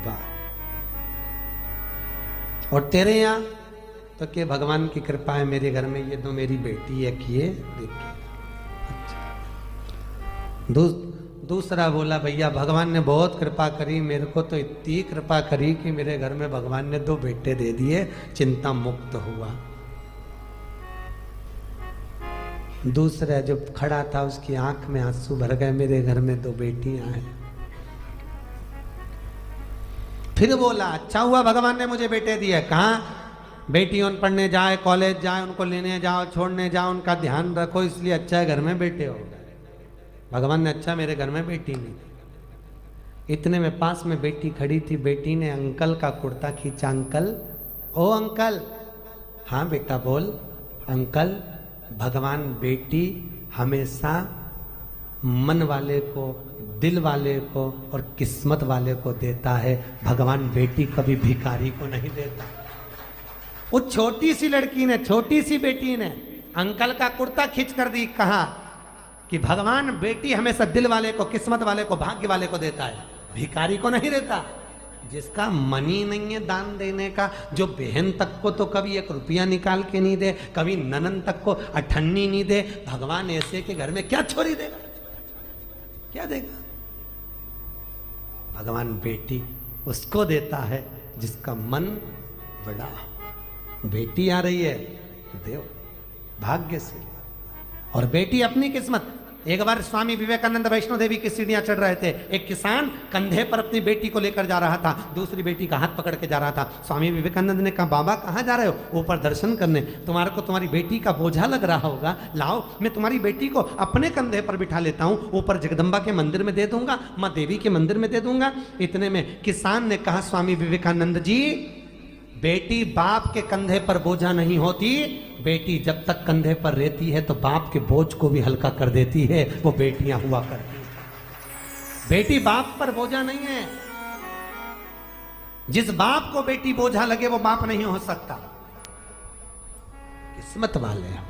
वाह। और तेरे यहाँ तो क्या भगवान की कृपा है, मेरे घर में ये दो मेरी बेटी है किए देखिए। दूसरा बोला भैया भगवान ने बहुत कृपा करी, मेरे को तो इतनी कृपा करी कि मेरे घर में भगवान ने दो बेटे दे दिए, चिंता मुक्त हुआ। दूसरा जो खड़ा था उसकी आंख में आंसू भर गए, मेरे घर में दो बेटियां हैं। फिर बोला अच्छा हुआ भगवान ने मुझे बेटे दिए। कहाँ बेटी उन पढ़ने जाए, कॉलेज जाए, उनको लेने जाओ, छोड़ने जाओ, उनका ध्यान रखो, इसलिए अच्छा है घर में बेटे हो गए। भगवान ने अच्छा मेरे घर में बेटी नहीं दी। इतने में पास में बेटी खड़ी थी, बेटी ने अंकल का कुर्ता खींचा। अंकल, ओ अंकल। हाँ बेटा बोल। अंकल भगवान बेटी हमेशा मन वाले को, दिल वाले को और किस्मत वाले को देता है, भगवान बेटी कभी भिखारी को नहीं देता। उस छोटी सी लड़की ने, छोटी सी बेटी ने अंकल का कुर्ता खींच कर दी, कहा कि भगवान बेटी हमेशा दिल वाले को, किस्मत वाले को, भाग्य वाले को देता है, भिखारी को नहीं देता। जिसका मन ही नहीं है दान देने का, जो बहन तक को तो कभी 1 रुपया निकाल के नहीं दे, कभी ननन तक को अठन्नी नहीं दे, भगवान ऐसे के घर में क्या छोरी देगा, क्या देगा? भगवान बेटी उसको देता है जिसका मन बड़ा। बेटी आ रही है देव भाग्य से, और बेटी अपनी किस्मत। एक बार स्वामी विवेकानंद वैष्णो देवी की सीढ़ियां चढ़ रहे थे, एक किसान कंधे पर अपनी बेटी को लेकर जा रहा था, दूसरी बेटी का हाथ पकड़ के जा रहा था। स्वामी विवेकानंद ने कहा बाबा कहाँ जा रहे हो? ऊपर दर्शन करने। तुम्हारे को तुम्हारी बेटी का बोझा लग रहा होगा, लाओ मैं तुम्हारी बेटी को अपने कंधे पर बिठा लेता हूँ, ऊपर जगदम्बा के मंदिर में दे दूंगा, माँ देवी के मंदिर में दे दूंगा। इतने में किसान ने कहा स्वामी विवेकानंद जी, बेटी बाप के कंधे पर बोझा नहीं होती, बेटी जब तक कंधे पर रहती है तो बाप के बोझ को भी हल्का कर देती है, वो बेटियां हुआ करती हैं। बेटी बाप पर बोझा नहीं है। जिस बाप को बेटी बोझा लगे वो बाप नहीं हो सकता। किस्मत वाले हैं।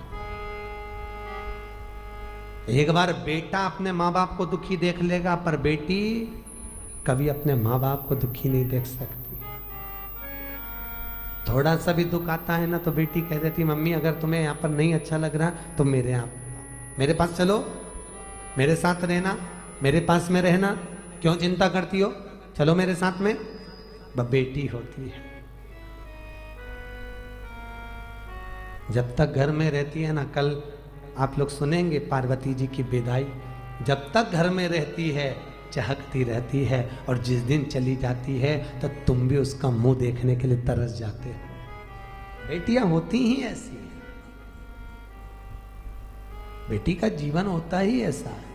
एक बार बेटा अपने माँ बाप को दुखी देख लेगा, पर बेटी कभी अपने माँ बाप को दुखी नहीं देख सकती। थोड़ा सा भी दुख आता है ना तो बेटी कह देती मम्मी अगर तुम्हें यहाँ पर नहीं अच्छा लग रहा तो मेरे पास चलो, मेरे साथ रहना, मेरे पास में रहना, क्यों चिंता करती हो, चलो मेरे साथ में। बेटी होती है जब तक घर में रहती है ना, कल आप लोग सुनेंगे पार्वती जी की विदाई, जब तक घर में रहती है चहकती रहती है, और जिस दिन चली जाती है तो तुम भी उसका मुंह देखने के लिए तरस जाते हो। बेटियां होती ही ऐसी है, बेटी का जीवन होता ही ऐसा है।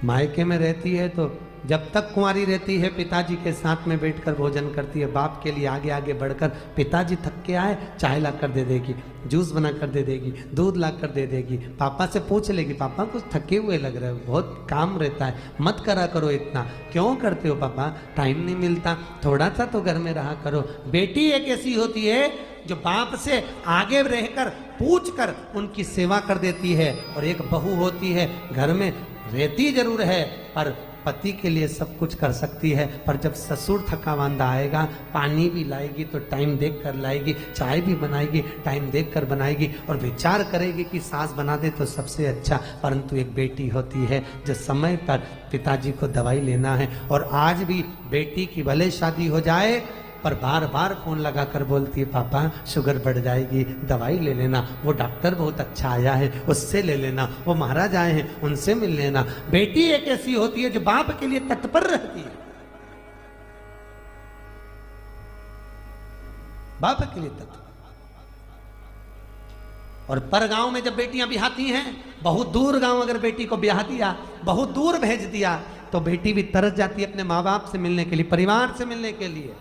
मायके में रहती है तो जब तक कुंवारी रहती है पिताजी के साथ में बैठकर भोजन करती है, बाप के लिए आगे आगे बढ़कर, पिताजी थक के आए चाय ला कर दे देगी, जूस बना कर दे देगी, दूध ला कर दे देगी, पापा से पूछ लेगी पापा कुछ थके हुए लग रहे हो, बहुत काम रहता है, मत करा करो इतना, क्यों करते हो पापा, टाइम नहीं मिलता, थोड़ा सा तो घर में रहा करो। बेटी एक ऐसी होती है जो बाप से आगे रहकर पूछ कर उनकी सेवा कर देती है, और एक बहू होती है घर में रहती जरूर है पर पति के लिए सब कुछ कर सकती है, पर जब ससुर थका मांदा आएगा, पानी भी लाएगी तो टाइम देख कर लाएगी, चाय भी बनाएगी टाइम देख कर बनाएगी, और विचार करेगी कि सास बना दे तो सबसे अच्छा। परंतु एक बेटी होती है जो समय पर पिताजी को दवाई लेना है, और आज भी बेटी की भले शादी हो जाए पर बार बार फोन लगा कर बोलती है पापा शुगर बढ़ जाएगी, दवाई ले लेना, वो डॉक्टर बहुत अच्छा आया है उससे ले लेना, वो महाराज आए हैं उनसे मिल लेना। बेटी एक ऐसी होती है जो बाप के लिए तत्पर रहती है, बाप के लिए तत्पर। और पर गांव में जब बेटियां ब्याहती हैं, बहुत दूर गांव अगर बेटी को ब्याह दिया, बहुत दूर भेज दिया, तो बेटी भी तरस जाती है अपने माँ बाप से मिलने के लिए, परिवार से मिलने के लिए।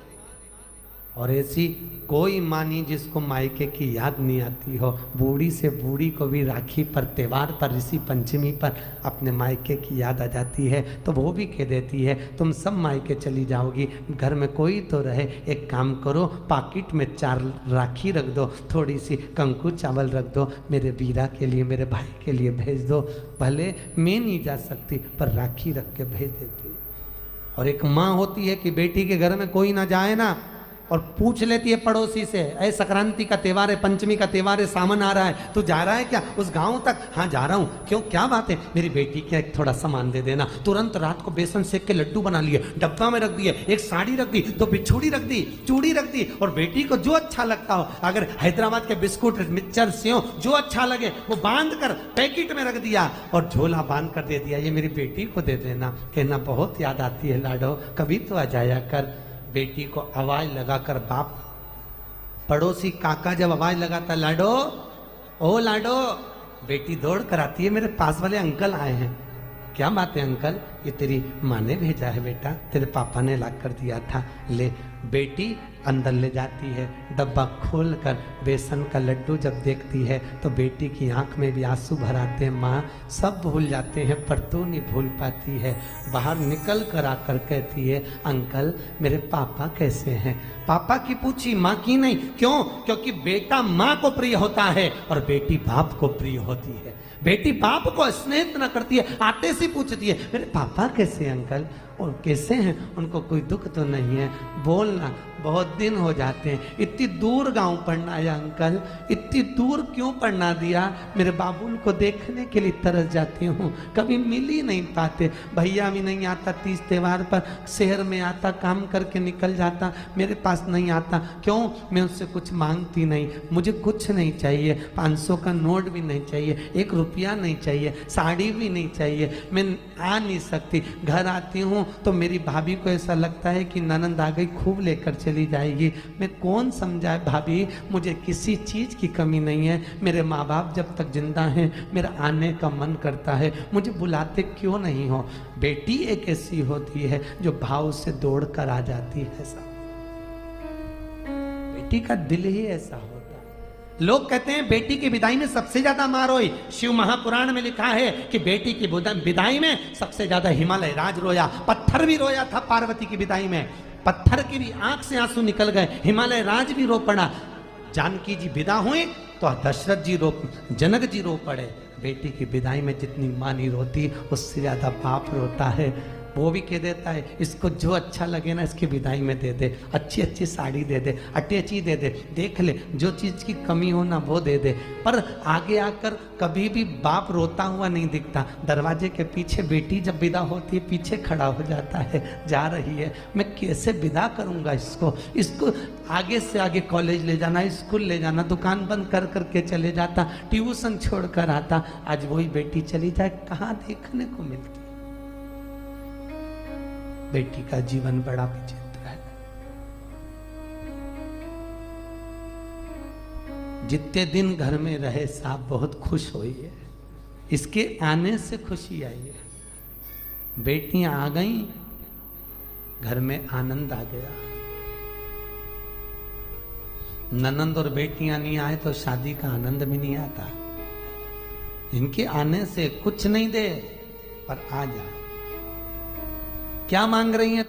और ऐसी कोई माँ नहीं जिसको मायके की याद नहीं आती हो। बूढ़ी से बूढ़ी को भी राखी पर, त्योहार पर, ऋषि पंचमी पर अपने मायके की याद आ जाती है, तो वो भी कह देती है तुम सब मायके चली जाओगी, घर में कोई तो रहे, एक काम करो पाकिट में 4 राखी रख दो, थोड़ी सी कंकु चावल रख दो, मेरे वीरा के लिए, मेरे भाई के लिए भेज दो। भले मैं नहीं जा सकती पर राखी रख के भेज देती। और एक माँ होती है कि बेटी के घर में कोई ना जाए ना, और पूछ लेती है पड़ोसी से, ऐ संक्रांति का त्योहार है, पंचमी का त्योहार है, सावन आ रहा है, तू जा रहा है क्या उस गांव तक? हाँ जा रहा हूँ। क्यों, क्या बात है? मेरी बेटी के एक थोड़ा सामान दे देना। तुरंत रात को बेसन सेक के लड्डू बना लिए, डब्बा में रख दिए, एक साड़ी रख दी, 2 बिछुड़ी रख दी, चूड़ी रख दी, और बेटी को जो अच्छा लगता हो, अगर हैदराबाद के बिस्कुट, मिक्सचर, सेव जो अच्छा लगे वो बांध कर पैकेट में रख दिया और झोला बांध कर दे दिया, ये मेरी बेटी को दे देना। कहना बहुत याद आती है लाडो, कभी तो आ जाया कर। बेटी को आवाज लगाकर बाप, पड़ोसी काका जब आवाज लगाता लाडो, ओ लाडो, बेटी दौड़ कर आती है, मेरे पास वाले अंकल आए हैं। क्या बात है अंकल? ये तेरी माँ ने भेजा है बेटा, तेरे पापा ने ला कर दिया था, ले। बेटी अंदर ले जाती है, डब्बा खोलकर बेसन का लड्डू जब देखती है तो बेटी की आंख में भी आंसू भर आते हैं। माँ सब भूल जाते हैं पर तू नहीं भूल पाती है। बाहर निकल कर आकर कहती है अंकल मेरे पापा कैसे हैं? पापा की पूछी, माँ की नहीं। क्यों? क्योंकि बेटा माँ को प्रिय होता है और बेटी बाप को प्रिय होती है। बेटी बाप को स्नेह इतना करती है, आते से पूछती है मेरे पापा कैसे हैं अंकल? और कैसे हैं? उनको कोई दुख तो नहीं है? बोलना, बहुत दिन हो जाते हैं। इतनी दूर गांव पढ़ना आया अंकल, इतनी दूर क्यों पढ़ना दिया? मेरे बाबुल को देखने के लिए तरस जाती हूँ, कभी मिल ही नहीं पाते। भैया भी नहीं आता, 30 त्योहार पर शहर में आता, काम करके निकल जाता, मेरे पास नहीं आता। क्यों? मैं उससे कुछ मांगती नहीं, मुझे कुछ नहीं चाहिए, 500 का नोट भी नहीं चाहिए, 1 रुपया नहीं चाहिए, साड़ी भी नहीं चाहिए, मैं आ नहीं सकती। घर आती हूँ तो मेरी भाभी को ऐसा लगता है कि ननंद आ गई, खूब लेकर चली जाएगी। मैं कौन समझाए भाभी, मुझे किसी चीज की कमी नहीं है। मेरे माँ बाप जब तक जिंदा हैं मेरा आने का मन करता है, मुझे बुलाते क्यों नहीं हो? बेटी एक ऐसी होती है जो भाव से दौड़ कर आ जाती है। सब बेटी का दिल ही ऐसा होता है। लोग कहते हैं बेटी की विदाई में सबसे ज्यादा मार रोई। शिव महापुराण में लिखा है कि बेटी की विदाई में सबसे ज्यादा हिमालय राज रोया, पत्थर भी रोया था पार्वती की विदाई में, पत्थर की भी आंख से आंसू निकल गए, हिमालय राज भी रो पड़ा। जानकी जी विदा हुए तो दशरथ जी जनक जी रो पड़े। बेटी की विदाई में जितनी माँ नहीं रोती उससे ज्यादा बाप रोता है। वो भी कह देता है इसको जो अच्छा लगे ना इसकी विदाई में दे दे, अच्छी अच्छी साड़ी दे दे, अटैची दे दे, देख ले जो चीज़ की कमी हो ना वो दे दे। पर आगे आकर कभी भी बाप रोता हुआ नहीं दिखता। दरवाजे के पीछे बेटी जब विदा होती है पीछे खड़ा हो जाता है, जा रही है, मैं कैसे विदा करूँगा इसको आगे से आगे कॉलेज ले जाना, स्कूल ले जाना, दुकान बंद कर करके चले जाता, ट्यूशन छोड़ कर आता। आज वही बेटी चली जाए, कहाँ देखने को मिलती। बेटी का जीवन बड़ा विचित्र है। जितने दिन घर में रहे साहब बहुत खुश हुई है, इसके आने से खुशी आई है। बेटियां आ गई, घर में आनंद आ गया। ननंद और बेटियां नहीं आए तो शादी का आनंद भी नहीं आता। इनके आने से कुछ नहीं दे पर आ जाए। क्या मांग रही हैं?